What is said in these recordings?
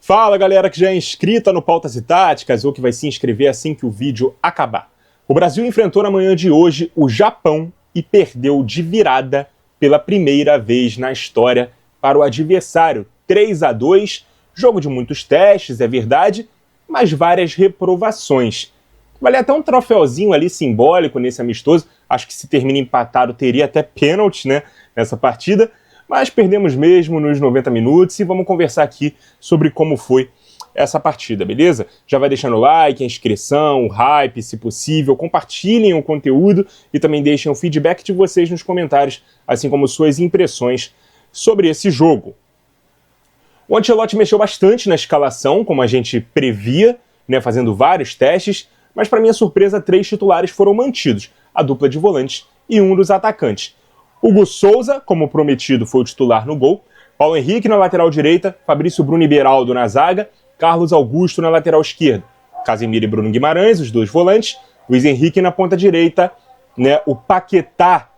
Fala galera que já é inscrita no Pautas e Táticas ou que vai se inscrever assim que o vídeo acabar. O Brasil enfrentou na manhã de hoje o Japão e perdeu de virada pela primeira vez na história para o adversário. 3-2, jogo de muitos testes, é verdade, mas várias reprovações. Vale até um troféuzinho ali simbólico nesse amistoso, acho que se termina empatado teria até pênalti, né, nessa partida, mas perdemos mesmo nos 90 minutos e vamos conversar aqui sobre como foi essa partida, beleza? Já vai deixando o like, a inscrição, o hype, se possível, compartilhem o conteúdo e também deixem o feedback de vocês nos comentários, assim como suas impressões sobre esse jogo. O Ancelotti mexeu bastante na escalação, como a gente previa, né, fazendo vários testes, mas para minha surpresa 3 titulares foram mantidos, a dupla de volantes e um dos atacantes. Hugo Souza, como prometido, foi o titular no gol, Paulo Henrique na lateral direita, Fabrício Bruno e Beraldo na zaga, Carlos Augusto na lateral esquerda, Casemiro e Bruno Guimarães, os dois volantes, Luiz Henrique na ponta direita, né, o Paquetá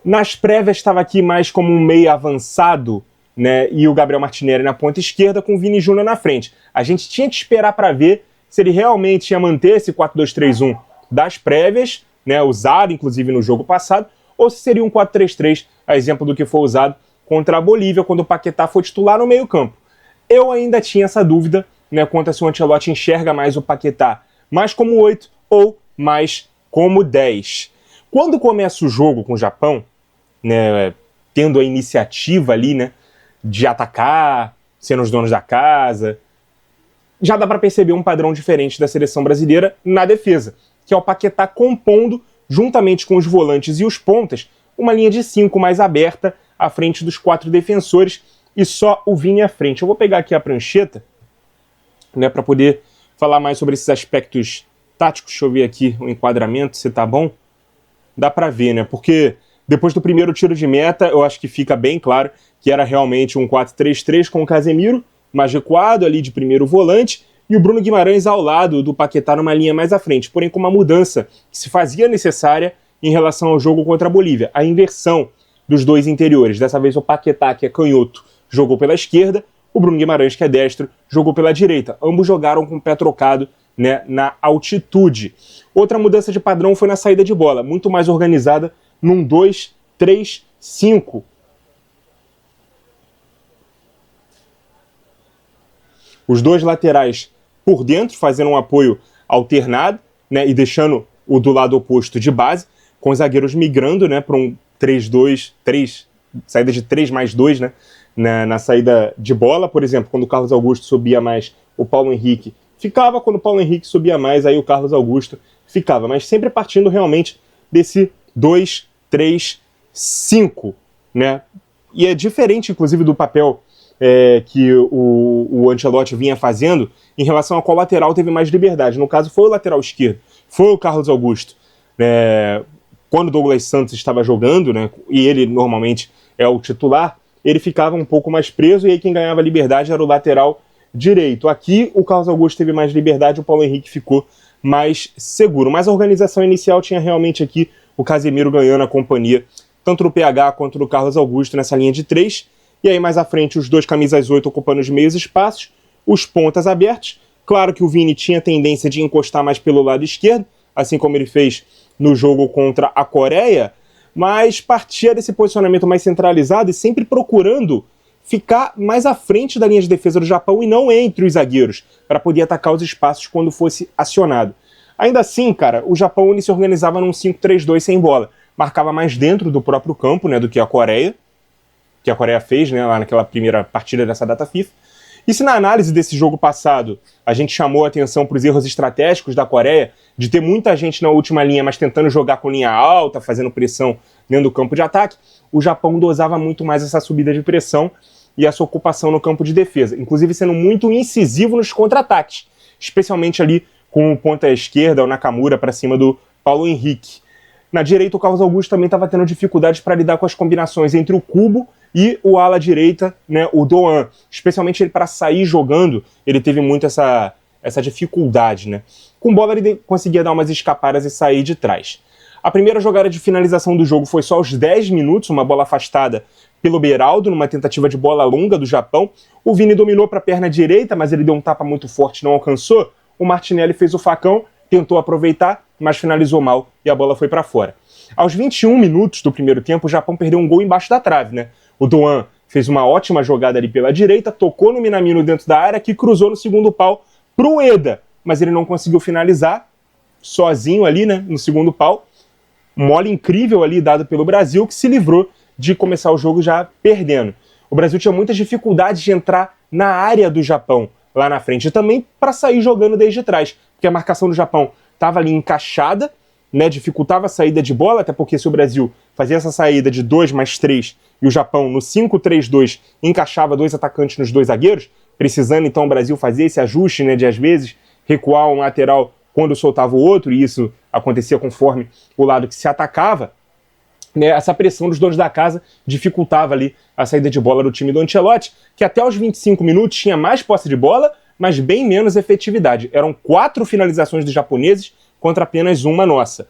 nas prévias estava aqui mais como um meio avançado, né, e o Gabriel Martinelli na ponta esquerda com o Vini Júnior na frente. A gente tinha que esperar para ver se ele realmente ia manter esse 4-2-3-1 das prévias, né, usado inclusive no jogo passado, ou se seria um 4-3-3, a exemplo do que foi usado contra a Bolívia, quando o Paquetá foi titular no meio-campo. Eu ainda tinha essa dúvida, né, quanto a se o Ancelotti enxerga mais o Paquetá mais como 8 ou mais como 10. Quando começa o jogo com o Japão, né, tendo a iniciativa ali, né, de atacar, sendo os donos da casa, já dá para perceber um padrão diferente da seleção brasileira na defesa, que é o Paquetá compondo, juntamente com os volantes e os pontas, uma linha de 5 mais aberta à frente dos 4 defensores e só o Vini à frente. Eu vou pegar aqui a prancheta, né, para poder falar mais sobre esses aspectos táticos. Deixa eu ver aqui o enquadramento, se tá bom. Dá para ver, né, porque depois do primeiro tiro de meta, eu acho que fica bem claro que era realmente um 4-3-3 com o Casemiro, mais recuado ali de primeiro volante, e o Bruno Guimarães ao lado do Paquetá numa linha mais à frente, porém com uma mudança que se fazia necessária em relação ao jogo contra a Bolívia, a inversão dos dois interiores. Dessa vez o Paquetá, que é canhoto, jogou pela esquerda, o Bruno Guimarães, que é destro, jogou pela direita. Ambos jogaram com o pé trocado, né, na altitude. Outra mudança de padrão foi na saída de bola, muito mais organizada num 2-3-5. Os dois laterais por dentro, fazendo um apoio alternado, né, e deixando o do lado oposto de base, com os zagueiros migrando, né, para um 3-2-3, saída de 3+2, né, na saída de bola. Por exemplo, quando o Carlos Augusto subia mais, o Paulo Henrique ficava, quando o Paulo Henrique subia mais, aí o Carlos Augusto ficava, mas sempre partindo realmente desse 2-3-5, né, e é diferente, inclusive, do papel que o Ancelotti vinha fazendo em relação a qual lateral teve mais liberdade. No caso, foi o lateral esquerdo, foi o Carlos Augusto. Quando o Douglas Santos estava jogando, né, e ele normalmente é o titular, ele ficava um pouco mais preso e aí quem ganhava liberdade era o lateral direito. Aqui o Carlos Augusto teve mais liberdade, o Paulo Henrique ficou mais seguro. Mas a organização inicial tinha realmente aqui o Casemiro ganhando a companhia, tanto do PH quanto do Carlos Augusto nessa linha de 3. E aí mais à frente os dois camisas 8 ocupando os meios espaços, os pontas abertos. Claro que o Vini tinha tendência de encostar mais pelo lado esquerdo, assim como ele fez no jogo contra a Coreia, mas partia desse posicionamento mais centralizado e sempre procurando ficar mais à frente da linha de defesa do Japão e não entre os zagueiros, para poder atacar os espaços quando fosse acionado. Ainda assim, cara, o Japão ele se organizava num 5-3-2 sem bola. Marcava mais dentro do próprio campo, né, do que a Coreia fez, né, lá naquela primeira partida dessa data FIFA. E se na análise desse jogo passado a gente chamou a atenção para os erros estratégicos da Coreia, de ter muita gente na última linha, mas tentando jogar com linha alta, fazendo pressão dentro do campo de ataque, o Japão dosava muito mais essa subida de pressão e essa ocupação no campo de defesa, inclusive sendo muito incisivo nos contra-ataques, especialmente ali com o ponta esquerda, o Nakamura, para cima do Paulo Henrique. Na direita, o Carlos Augusto também estava tendo dificuldades para lidar com as combinações entre o Kubo e o ala direita, né, o Doan. Especialmente ele para sair jogando, ele teve muito essa dificuldade, né? Com bola ele conseguia dar umas escapadas e sair de trás. A primeira jogada de finalização do jogo foi só aos 10 minutos, uma bola afastada pelo Beraldo, numa tentativa de bola longa do Japão. O Vini dominou para a perna direita, mas ele deu um tapa muito forte, não alcançou. O Martinelli fez o facão, tentou aproveitar, mas finalizou mal e a bola foi para fora. Aos 21 minutos do primeiro tempo, o Japão perdeu um gol embaixo da trave, né? O Doan fez uma ótima jogada ali pela direita, tocou no Minamino dentro da área, que cruzou no segundo pau pro Ueda, mas ele não conseguiu finalizar, sozinho ali, né, no segundo pau. Mole incrível ali dado pelo Brasil, que se livrou de começar o jogo já perdendo. O Brasil tinha muitas dificuldades de entrar na área do Japão lá na frente, e também para sair jogando desde trás, porque a marcação do Japão estava ali encaixada, né, dificultava a saída de bola, até porque se o Brasil fazia essa saída de 2 mais 3 e o Japão no 5-3-2 encaixava 2 atacantes nos 2 zagueiros, precisando então o Brasil fazer esse ajuste, né, de às vezes recuar um lateral quando soltava o outro, e isso acontecia conforme o lado que se atacava, né, essa pressão dos donos da casa dificultava ali a saída de bola do time do Ancelotti, que até os 25 minutos tinha mais posse de bola, mas bem menos efetividade. Eram 4 finalizações dos japoneses contra apenas uma nossa.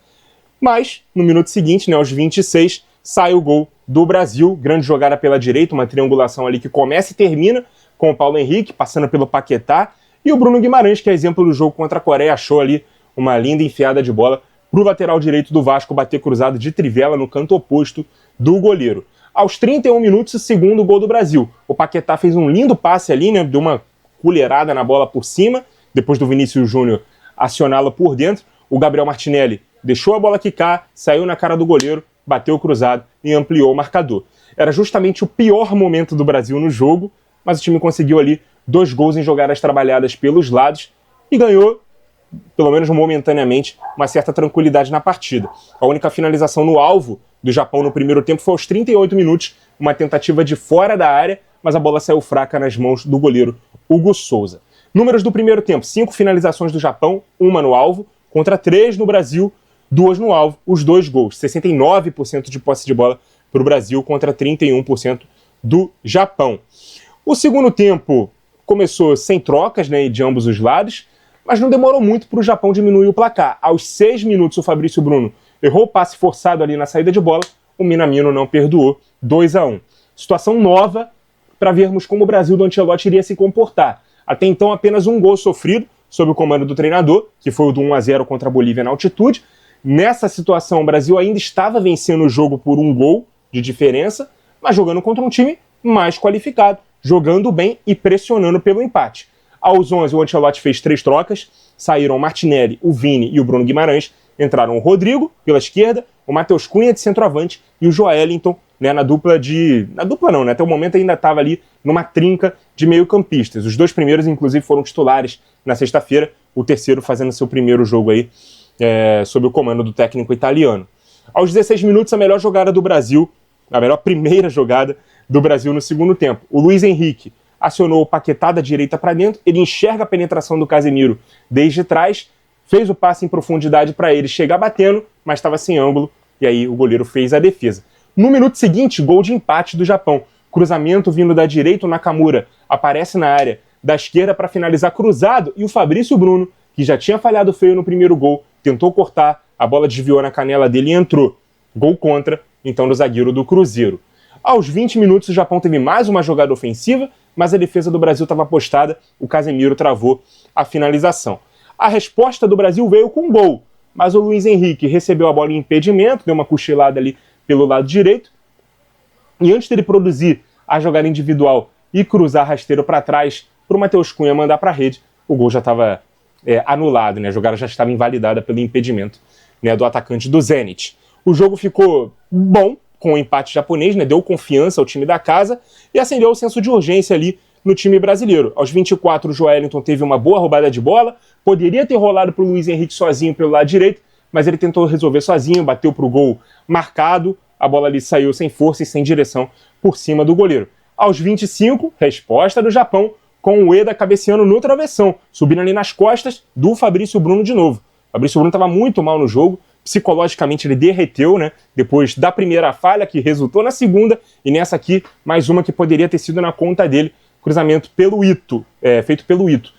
Mas, no minuto seguinte, né, aos 26, sai o gol do Brasil. Grande jogada pela direita, uma triangulação ali que começa e termina com o Paulo Henrique, passando pelo Paquetá. E o Bruno Guimarães, que é exemplo do jogo contra a Coreia, achou ali uma linda enfiada de bola para o lateral direito do Vasco bater cruzado de trivela no canto oposto do goleiro. Aos 31 minutos, o segundo gol do Brasil. O Paquetá fez um lindo passe ali, né, deu uma colherada na bola por cima, depois do Vinícius Júnior acioná-la por dentro. O Gabriel Martinelli deixou a bola quicar, saiu na cara do goleiro, bateu cruzado e ampliou o marcador. Era justamente o pior momento do Brasil no jogo, mas o time conseguiu ali 2 gols em jogadas trabalhadas pelos lados e ganhou, pelo menos momentaneamente, uma certa tranquilidade na partida. A única finalização no alvo do Japão no primeiro tempo foi aos 38 minutos, uma tentativa de fora da área, mas a bola saiu fraca nas mãos do goleiro Hugo Souza. Números do primeiro tempo: 5 finalizações do Japão, 1 no alvo, contra 3 no Brasil, 2 no alvo, os 2 gols. 69% de posse de bola para o Brasil contra 31% do Japão. O segundo tempo começou sem trocas, né, de ambos os lados, mas não demorou muito para o Japão diminuir o placar. Aos 6 minutos, o Fabrício Bruno errou o passe forçado ali na saída de bola, o Minamino não perdoou, 2-1. Situação nova para vermos como o Brasil do Ancelotti iria se comportar. Até então, apenas um gol sofrido, sob o comando do treinador, que foi o do 1-0 contra a Bolívia na altitude. Nessa situação, o Brasil ainda estava vencendo o jogo por 1 gol de diferença, mas jogando contra um time mais qualificado, jogando bem e pressionando pelo empate. Aos 11, o Ancelotti fez 3 trocas, saíram o Martinelli, o Vini e o Bruno Guimarães, entraram o Rodrigo pela esquerda, o Matheus Cunha de centroavante e o Joelinton, né, na dupla não, né, até o momento ainda estava ali numa trinca de meio-campistas. Os 2 primeiros, inclusive, foram titulares na sexta-feira, o terceiro fazendo seu primeiro jogo aí sob o comando do técnico italiano. Aos 16 minutos, a melhor jogada do Brasil, a melhor primeira jogada do Brasil no segundo tempo. O Luiz Henrique acionou o Paquetá da direita para dentro, ele enxerga a penetração do Casemiro desde trás, fez o passe em profundidade para ele chegar batendo, mas estava sem ângulo, e aí o goleiro fez a defesa. No minuto seguinte, gol de empate do Japão. Cruzamento vindo da direita, o Nakamura aparece na área da esquerda para finalizar cruzado, e o Fabrício Bruno, que já tinha falhado feio no primeiro gol, tentou cortar, a bola desviou na canela dele e entrou. Gol contra, então, do zagueiro do Cruzeiro. Aos 20 minutos, o Japão teve mais uma jogada ofensiva, mas a defesa do Brasil estava postada, o Casemiro travou a finalização. A resposta do Brasil veio com um gol, mas o Luiz Henrique recebeu a bola em impedimento, deu uma cochilada ali pelo lado direito, e antes dele produzir a jogada individual e cruzar rasteiro para trás para o Matheus Cunha mandar para a rede, o gol já estava anulado, né? A jogada já estava invalidada pelo impedimento, né, do atacante do Zenit. O jogo ficou bom com o empate japonês, né? Deu confiança ao time da casa e acendeu o senso de urgência ali no time brasileiro. Aos 24, o Joelinton teve uma boa roubada de bola, poderia ter rolado para o Luiz Henrique sozinho pelo lado direito, mas ele tentou resolver sozinho, bateu para o gol marcado, a bola ali saiu sem força e sem direção por cima do goleiro. Aos 25, resposta do Japão, com o Ueda cabeceando no travessão, subindo ali nas costas do Fabrício Bruno de novo. O Fabrício Bruno estava muito mal no jogo, psicologicamente ele derreteu, né, depois da primeira falha, que resultou na segunda, e nessa aqui, mais uma que poderia ter sido na conta dele, cruzamento pelo Ito, feito pelo Ito.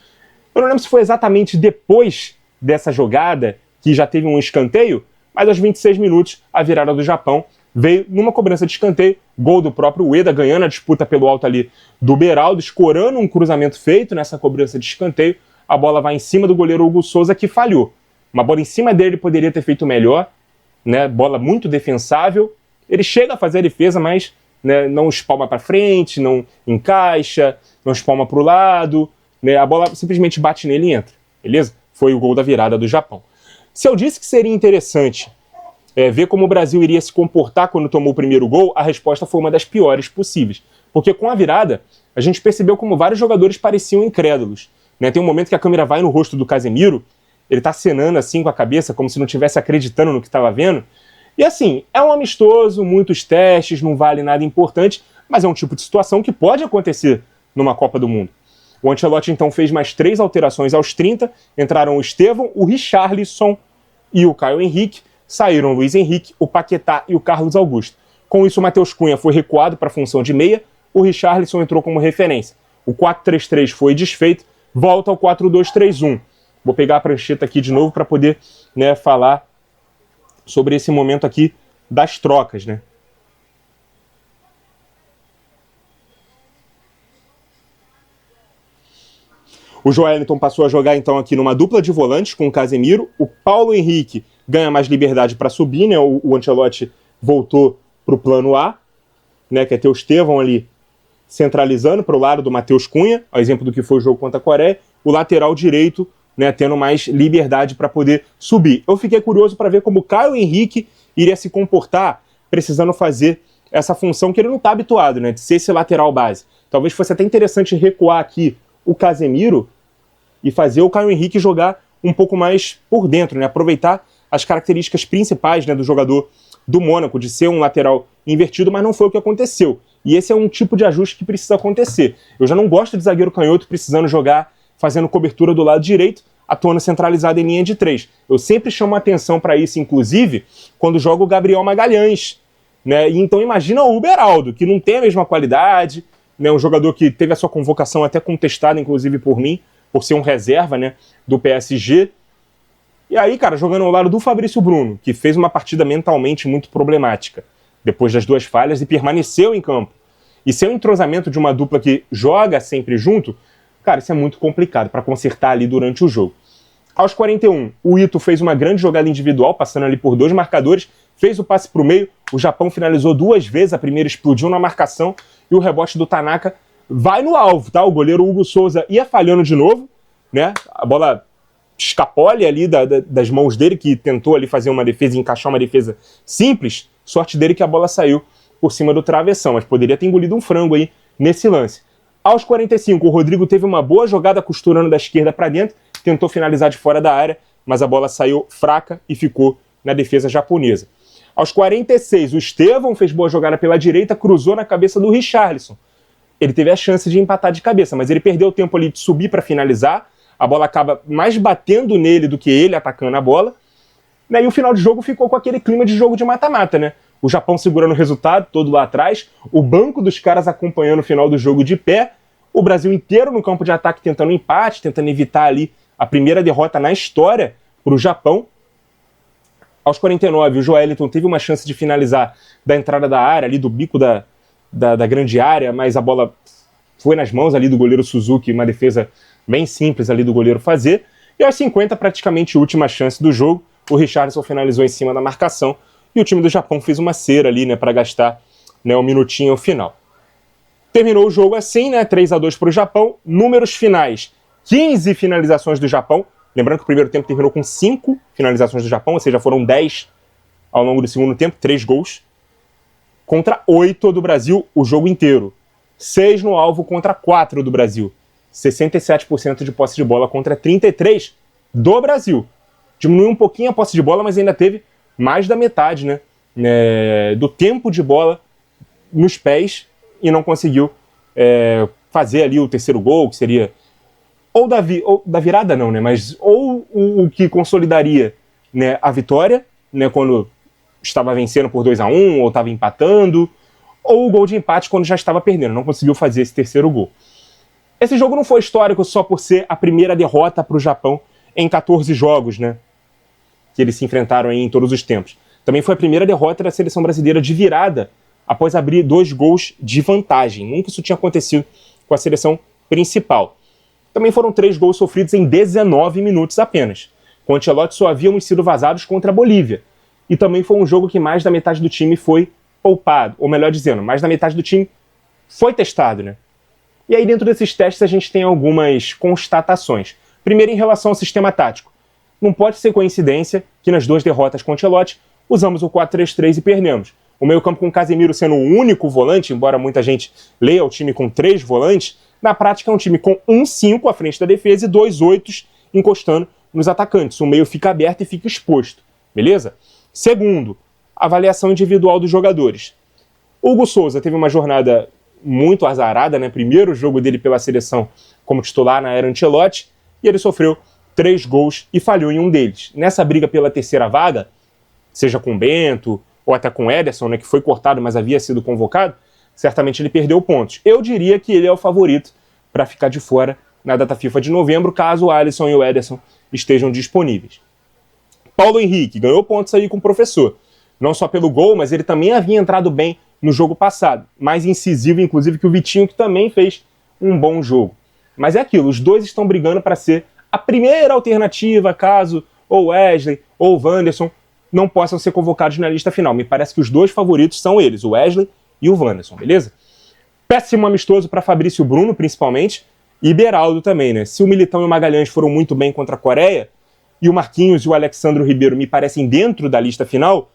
Eu não lembro se foi exatamente depois dessa jogada, que já teve um escanteio, mas aos 26 minutos a virada do Japão veio numa cobrança de escanteio, gol do próprio Ueda, ganhando a disputa pelo alto ali do Beraldo, escorando um cruzamento feito nessa cobrança de escanteio, a bola vai em cima do goleiro Hugo Souza, que falhou. Uma bola em cima dele poderia ter feito melhor, né? Bola muito defensável, ele chega a fazer a defesa, mas né, não espalma para frente, não encaixa, não espalma para o lado, né? A bola simplesmente bate nele e entra, beleza? Foi o gol da virada do Japão. Se eu disse que seria interessante ver como o Brasil iria se comportar quando tomou o primeiro gol, a resposta foi uma das piores possíveis. Porque com a virada, a gente percebeu como vários jogadores pareciam incrédulos. Né? Tem um momento que a câmera vai no rosto do Casemiro, ele tá acenando assim com a cabeça, como se não estivesse acreditando no que estava vendo. E assim, é um amistoso, muitos testes, não vale nada importante, mas é um tipo de situação que pode acontecer numa Copa do Mundo. O Ancelotti então fez mais 3 alterações aos 30, entraram o Estevão, o Richarlison e o Caio Henrique, saíram o Luiz Henrique, o Paquetá e o Carlos Augusto. Com isso, o Matheus Cunha foi recuado para a função de meia, o Richarlison entrou como referência. O 4-3-3 foi desfeito, volta ao 4-2-3-1. Vou pegar a prancheta aqui de novo para poder falar sobre esse momento aqui das trocas, né? O Joelinton passou a jogar então aqui numa dupla de volantes com o Casemiro. O Paulo Henrique ganha mais liberdade para subir, né? O Ancelotti voltou para o plano A, né? Que é ter o Estevão ali centralizando para o lado do Matheus Cunha, ao exemplo do que foi o jogo contra a Coreia. O lateral direito, né? Tendo mais liberdade para poder subir. Eu fiquei curioso para ver como o Caio Henrique iria se comportar precisando fazer essa função que ele não está habituado, né? De ser esse lateral base. Talvez fosse até interessante recuar aqui o Casemiro e fazer o Caio Henrique jogar um pouco mais por dentro, né? Aproveitar as características principais, né, do jogador do Mônaco, de ser um lateral invertido, mas não foi o que aconteceu. E esse é um tipo de ajuste que precisa acontecer. Eu já não gosto de zagueiro canhoto precisando jogar, fazendo cobertura do lado direito, atuando centralizado em linha de 3. Eu sempre chamo a atenção para isso, inclusive, quando joga o Gabriel Magalhães, né? E então imagina o Beraldo, que não tem a mesma qualidade, né? Um jogador que teve a sua convocação até contestada, inclusive por mim, por ser um reserva, né, do PSG. E aí, cara, jogando ao lado do Fabrício Bruno, que fez uma partida mentalmente muito problemática, depois das 2 falhas, e permaneceu em campo. E sem o entrosamento de uma dupla que joga sempre junto, cara, isso é muito complicado para consertar ali durante o jogo. Aos 41, o Ito fez uma grande jogada individual, passando ali por 2 marcadores, fez o passe para o meio, o Japão finalizou 2 vezes, a primeira explodiu na marcação, e o rebote do Tanaka vai no alvo, tá? O goleiro Hugo Souza ia falhando de novo, né? A bola escapole ali das mãos dele, que tentou ali fazer uma defesa e encaixar uma defesa simples. Sorte dele que a bola saiu por cima do travessão, mas poderia ter engolido um frango aí nesse lance. Aos 45, o Rodrigo teve uma boa jogada costurando da esquerda para dentro, tentou finalizar de fora da área, mas a bola saiu fraca e ficou na defesa japonesa. Aos 46, o Estevão fez boa jogada pela direita, cruzou na cabeça do Richarlison. Ele teve a chance de empatar de cabeça, mas ele perdeu o tempo ali de subir para finalizar, a bola acaba mais batendo nele do que ele atacando a bola, né? E o final de jogo ficou com aquele clima de jogo de mata-mata, né? O Japão segurando o resultado todo lá atrás, o banco dos caras acompanhando o final do jogo de pé, o Brasil inteiro no campo de ataque tentando empate, tentando evitar ali a primeira derrota na história para o Japão. Aos 49, o Joelinton teve uma chance de finalizar da entrada da área, ali do bico da grande área, mas a bola foi nas mãos ali do goleiro Suzuki, uma defesa bem simples ali do goleiro fazer. E aos 50, praticamente última chance do jogo, o Richarlison finalizou em cima da marcação e o time do Japão fez uma cera ali, né, para gastar, né, um minutinho final. Terminou o jogo assim, né, 3-2 para o Japão. Números finais, 15 finalizações do Japão. Lembrando que o primeiro tempo terminou com 5 finalizações do Japão, ou seja, foram 10 ao longo do segundo tempo, 3 gols. Contra 8 do Brasil o jogo inteiro. 6 no alvo contra 4 do Brasil. 67% de posse de bola contra 33% do Brasil. Diminuiu um pouquinho a posse de bola, mas ainda teve mais da metade, né, do tempo de bola nos pés e não conseguiu fazer ali o terceiro gol, que seria ou da virada não, né, mas ou o que consolidaria, né, a vitória, né, quando estava vencendo por 2-1 ou estava empatando, ou o gol de empate quando já estava perdendo, não conseguiu fazer esse terceiro gol. Esse jogo não foi histórico só por ser a primeira derrota para o Japão em 14 jogos, né? que eles se enfrentaram aí em todos os tempos. Também foi a primeira derrota da seleção brasileira de virada após abrir 2 gols de vantagem. Nunca isso tinha acontecido com a seleção principal. Também foram 3 gols sofridos em 19 minutos apenas. Com o Ancelotti só havíamos sido vazados contra a Bolívia. E também foi um jogo que mais da metade do time foi poupado. Ou melhor dizendo, mais da metade do time foi testado, né? E aí dentro desses testes a gente tem algumas constatações. Primeiro, em relação ao sistema tático. Não pode ser coincidência que nas 2 derrotas com o Ancelotti usamos o 4-3-3 e perdemos. O meio-campo com o Casemiro sendo o único volante, embora muita gente leia o time com 3 volantes, na prática é um time com 1-5 à frente da defesa e 2 8 encostando nos atacantes. O meio fica aberto e fica exposto, beleza? Segundo, avaliação individual dos jogadores. Hugo Souza teve uma jornada muito azarada, né? Primeiro jogo dele pela seleção como titular na era Ancelotti, e ele sofreu 3 gols e falhou em um deles. Nessa briga pela terceira vaga, seja com Bento ou até com Ederson, né, que foi cortado, mas havia sido convocado, certamente ele perdeu pontos. Eu diria que ele é o favorito para ficar de fora na data FIFA de novembro, caso o Alisson e o Ederson estejam disponíveis. Paulo Henrique ganhou pontos aí com o professor. Não só pelo gol, mas ele também havia entrado bem no jogo passado. Mais incisivo, inclusive, que o Vitinho, que também fez um bom jogo. Mas é aquilo, os dois estão brigando para ser a primeira alternativa, caso ou Wesley ou Wanderson não possam ser convocados na lista final. Me parece que os 2 favoritos são eles, o Wesley e o Wanderson, beleza? Péssimo amistoso para Fabrício Bruno, principalmente, e Beraldo também, né? Se o Militão e o Magalhães foram muito bem contra a Coreia, e o Marquinhos e o Alexandro Ribeiro me parecem dentro da lista final,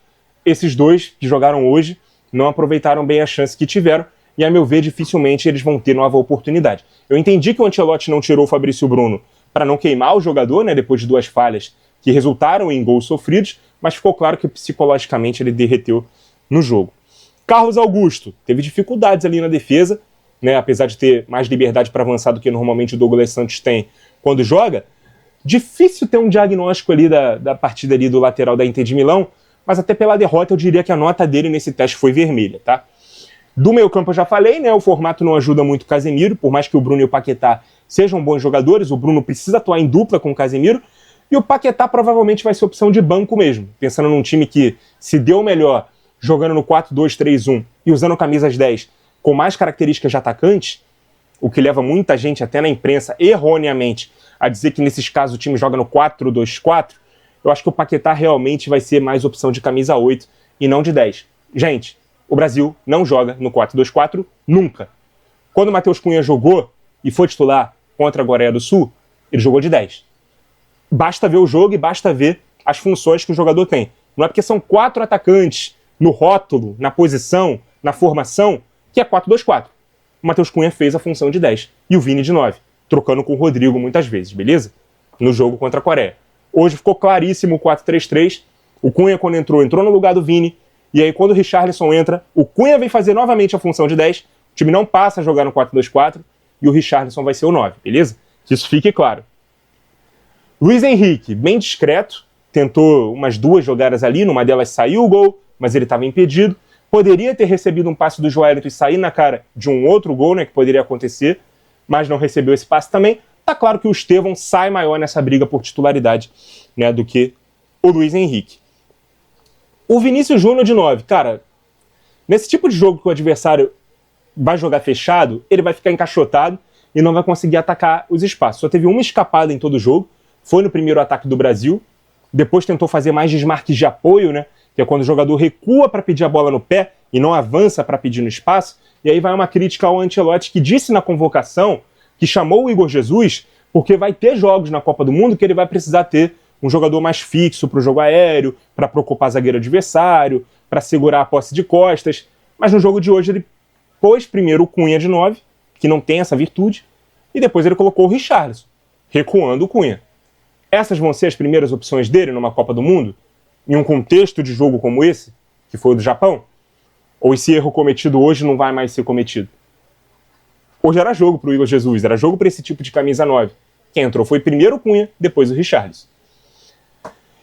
esses 2 que jogaram hoje não aproveitaram bem a chance que tiveram, e a meu ver, dificilmente eles vão ter nova oportunidade. Eu entendi que o Ancelotti não tirou o Fabrício Bruno para não queimar o jogador, né, depois de 2 falhas que resultaram em gols sofridos, mas ficou claro que psicologicamente ele derreteu no jogo. Carlos Augusto teve dificuldades ali na defesa, né, apesar de ter mais liberdade para avançar do que normalmente o Douglas Santos tem quando joga. Difícil ter um diagnóstico ali da partida ali do lateral da Inter de Milão, mas até pela derrota eu diria que a nota dele nesse teste foi vermelha, tá? Do meio campo eu já falei, né, o formato não ajuda muito o Casemiro, por mais que o Bruno e o Paquetá sejam bons jogadores, o Bruno precisa atuar em dupla com o Casemiro, e o Paquetá provavelmente vai ser opção de banco mesmo, pensando num time que se deu melhor jogando no 4-2-3-1 e usando camisas 10 com mais características de atacante, o que leva muita gente, até na imprensa, erroneamente, a dizer que nesses casos o time joga no 4-2-4, eu acho que o Paquetá realmente vai ser mais opção de camisa 8 e não de 10. Gente, o Brasil não joga no 4-2-4 nunca. Quando o Matheus Cunha jogou e foi titular contra a Coreia do Sul, ele jogou de 10. Basta ver o jogo e basta ver as funções que o jogador tem. Não é porque são 4 atacantes no rótulo, na posição, na formação, que é 4-2-4. O Matheus Cunha fez a função de 10 e o Vini de 9, trocando com o Rodrigo muitas vezes, beleza? No jogo contra a Coreia. Hoje ficou claríssimo o 4-3-3. O Cunha, quando entrou no lugar do Vini. E aí, quando o Richarlison entra, o Cunha vem fazer novamente a função de 10. O time não passa a jogar no 4-2-4 e o Richarlison vai ser o 9, beleza? Que isso fique claro. Luiz Henrique, bem discreto, tentou umas 2 jogadas ali, numa delas saiu o gol, mas ele estava impedido. Poderia ter recebido um passe do Joelinton e sair na cara de um outro gol, né, que poderia acontecer, mas não recebeu esse passe também. Tá claro que o Estevão sai maior nessa briga por titularidade, né, do que o Luiz Henrique. O Vinícius Júnior de 9, cara, nesse tipo de jogo que o adversário vai jogar fechado, ele vai ficar encaixotado e não vai conseguir atacar os espaços. Só teve uma escapada em todo o jogo, foi no primeiro ataque do Brasil, depois tentou fazer mais desmarques de apoio, né, que é quando o jogador recua para pedir a bola no pé e não avança para pedir no espaço, e aí vai uma crítica ao Ancelotti, que disse na convocação, que chamou o Igor Jesus, porque vai ter jogos na Copa do Mundo que ele vai precisar ter um jogador mais fixo para o jogo aéreo, para preocupar zagueiro adversário, para segurar a posse de costas, mas no jogo de hoje ele pôs primeiro o Cunha de 9, que não tem essa virtude, e depois ele colocou o Richarlison, recuando o Cunha. Essas vão ser as primeiras opções dele numa Copa do Mundo? Em um contexto de jogo como esse, que foi o do Japão? Ou esse erro cometido hoje não vai mais ser cometido? Hoje era jogo para o Igor Jesus, era jogo para esse tipo de camisa 9. Quem entrou foi primeiro o Cunha, depois o Richarlison.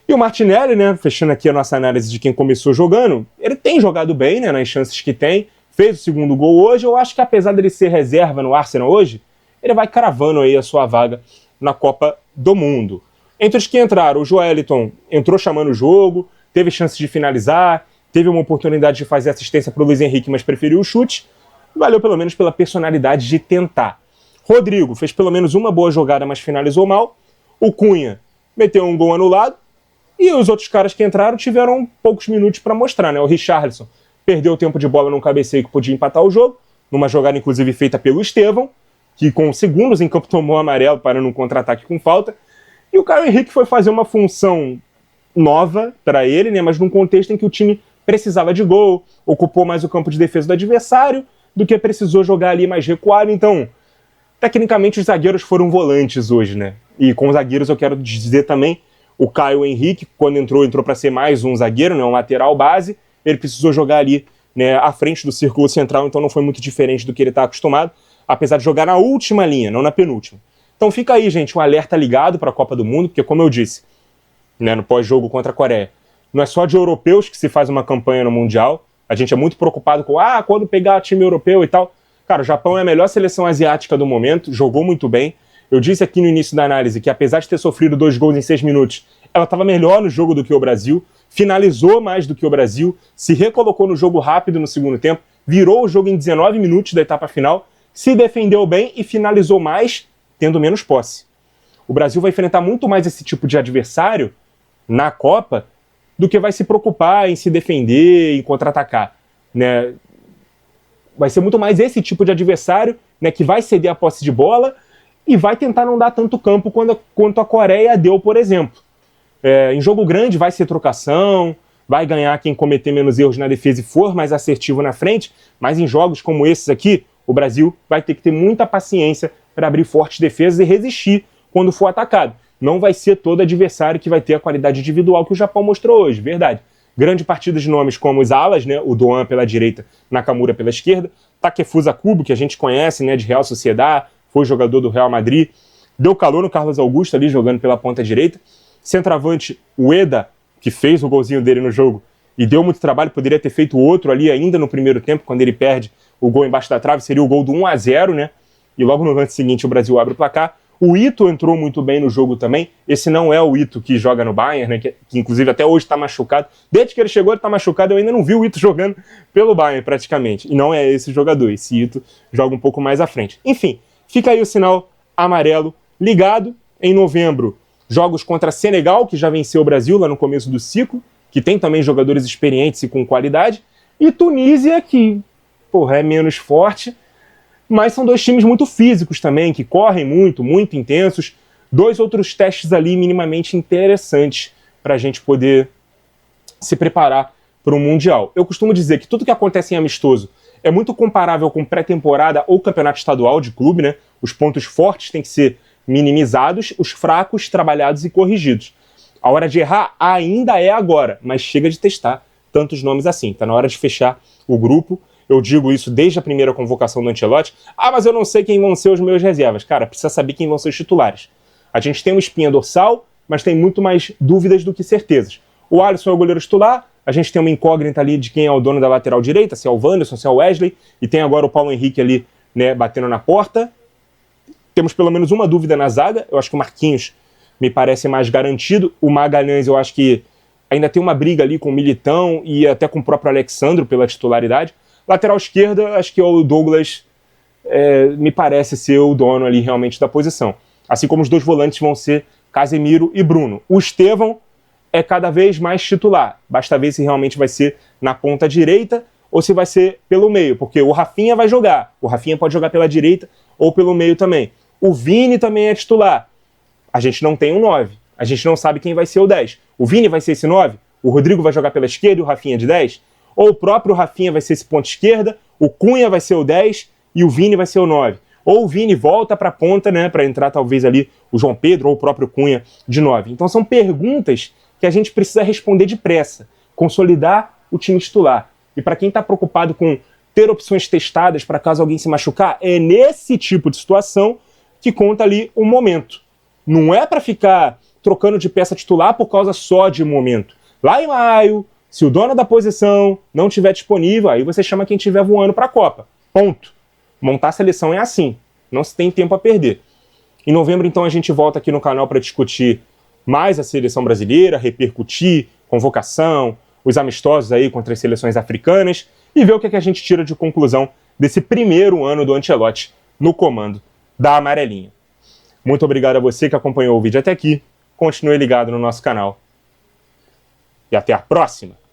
E o Martinelli, né, fechando aqui a nossa análise de quem começou jogando, ele tem jogado bem, né, nas chances que tem, fez o segundo gol hoje. Eu acho que apesar dele ser reserva no Arsenal hoje, ele vai cravando aí a sua vaga na Copa do Mundo. Entre os que entraram, o Joelinton entrou chamando o jogo, teve chance de finalizar, teve uma oportunidade de fazer assistência para o Luiz Henrique, mas preferiu o chute. Valeu pelo menos pela personalidade de tentar. Rodrigo fez pelo menos uma boa jogada, mas finalizou mal. O Cunha meteu um gol anulado. E os outros caras que entraram tiveram poucos minutos para mostrar, né? O Richarlison perdeu o tempo de bola num cabeceio que podia empatar o jogo, numa jogada inclusive feita pelo Estevão, que com segundos em campo tomou amarelo para um contra-ataque com falta. E o Caio Henrique foi fazer uma função nova para ele, né? Mas num contexto em que o time precisava de gol, ocupou mais o campo de defesa do adversário, do que precisou jogar ali mais recuado. Então, tecnicamente, os zagueiros foram volantes hoje, né? E com os zagueiros eu quero dizer também o Caio Henrique, quando entrou para ser mais um zagueiro, né, um lateral base. Ele precisou jogar ali, né, à frente do círculo central, então não foi muito diferente do que ele está acostumado, apesar de jogar na última linha, não na penúltima. Então fica aí, gente, um alerta ligado para a Copa do Mundo, porque como eu disse, né, no pós-jogo contra a Coreia, não é só de europeus que se faz uma campanha no Mundial. A gente é muito preocupado com, quando pegar time europeu e tal. Cara, o Japão é a melhor seleção asiática do momento, jogou muito bem. Eu disse aqui no início da análise que, apesar de ter sofrido 2 gols em 6 minutos, ela estava melhor no jogo do que o Brasil, finalizou mais do que o Brasil, se recolocou no jogo rápido no segundo tempo, virou o jogo em 19 minutos da etapa final, se defendeu bem e finalizou mais, tendo menos posse. O Brasil vai enfrentar muito mais esse tipo de adversário na Copa do que vai se preocupar em se defender, em contra-atacar, né? Vai ser muito mais esse tipo de adversário, né, que vai ceder a posse de bola e vai tentar não dar tanto campo quanto a Coreia deu, por exemplo. Em jogo grande vai ser trocação, vai ganhar quem cometer menos erros na defesa e for mais assertivo na frente, mas em jogos como esses aqui, o Brasil vai ter que ter muita paciência para abrir fortes defesas e resistir quando for atacado. Não vai ser todo adversário que vai ter a qualidade individual que o Japão mostrou hoje, verdade. Grande partida de nomes como os alas, né, o Doan pela direita, Nakamura pela esquerda, Takefusa Kubo, que a gente conhece, né, de Real Sociedad, foi jogador do Real Madrid, deu calor no Carlos Augusto ali jogando pela ponta direita. Centroavante, o Eda, que fez o golzinho dele no jogo e deu muito trabalho, poderia ter feito outro ali ainda no primeiro tempo, quando ele perde o gol embaixo da trave, seria o gol do 1-0, né? E logo no lance seguinte o Brasil abre o placar. O Ito entrou muito bem no jogo também. Esse não é o Ito que joga no Bayern, né? Que inclusive até hoje está machucado. Desde que ele chegou ele está machucado, eu ainda não vi o Ito jogando pelo Bayern praticamente. E não é esse jogador, esse Ito joga um pouco mais à frente. Enfim, fica aí o sinal amarelo ligado. Em novembro, jogos contra Senegal, que já venceu o Brasil lá no começo do ciclo, que tem também jogadores experientes e com qualidade. E Tunísia, que é menos forte, mas são 2 times muito físicos também, que correm muito, muito intensos. 2 outros testes ali minimamente interessantes para a gente poder se preparar para o Mundial. Eu costumo dizer que tudo que acontece em amistoso é muito comparável com pré-temporada ou campeonato estadual de clube, né? Os pontos fortes têm que ser minimizados, os fracos trabalhados e corrigidos. A hora de errar ainda é agora, mas chega de testar tantos nomes assim. Está na hora de fechar o grupo. Eu digo isso desde a primeira convocação do Ancelotti. Mas eu não sei quem vão ser os meus reservas. Cara, precisa saber quem vão ser os titulares. A gente tem uma espinha dorsal, mas tem muito mais dúvidas do que certezas. O Alisson é o goleiro titular, a gente tem uma incógnita ali de quem é o dono da lateral direita, se é o Wanderson, se é o Wesley, e tem agora o Paulo Henrique ali, né, batendo na porta. Temos pelo menos uma dúvida na zaga. Eu acho que o Marquinhos me parece mais garantido. O Magalhães eu acho que ainda tem uma briga ali com o Militão e até com o próprio Alexandro pela titularidade. Lateral esquerda, acho que o Douglas me parece ser o dono ali realmente da posição. Assim como os 2 volantes vão ser Casemiro e Bruno. O Estevão é cada vez mais titular. Basta ver se realmente vai ser na ponta direita ou se vai ser pelo meio, porque o Rafinha vai jogar. O Rafinha pode jogar pela direita ou pelo meio também. O Vini também é titular. A gente não tem um 9. A gente não sabe quem vai ser o 10. O Vini vai ser esse 9? O Rodrigo vai jogar pela esquerda e o Rafinha de 10? Ou o próprio Rafinha vai ser esse ponta esquerda, o Cunha vai ser o 10 e o Vini vai ser o 9. Ou o Vini volta para a ponta, né, para entrar talvez ali o João Pedro ou o próprio Cunha de 9. Então são perguntas que a gente precisa responder depressa, consolidar o time titular. E para quem está preocupado com ter opções testadas para caso alguém se machucar, é nesse tipo de situação que conta ali o momento. Não é para ficar trocando de peça titular por causa só de momento. Lá em maio, se o dono da posição não estiver disponível, aí você chama quem estiver voando para a Copa. Ponto. Montar a seleção é assim. Não se tem tempo a perder. Em novembro, então, a gente volta aqui no canal para discutir mais a seleção brasileira, repercutir convocação, os amistosos aí contra as seleções africanas e ver o que a gente tira de conclusão desse primeiro ano do Ancelotti no comando da Amarelinha. Muito obrigado a você que acompanhou o vídeo até aqui. Continue ligado no nosso canal. E até a próxima!